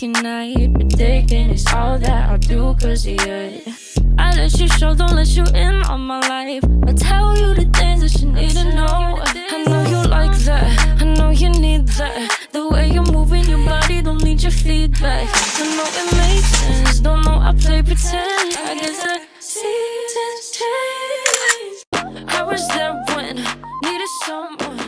waking night, predicting it's all that I'll do cause of you. I let you show, don't let you in on my life. I tell you the things that you need to know. I know you like that, I know you need that. The way you're moving your body, don't need your feedback. I know it makes sense, don't know I play pretend. I guess the seasons change. I was there when needed someone.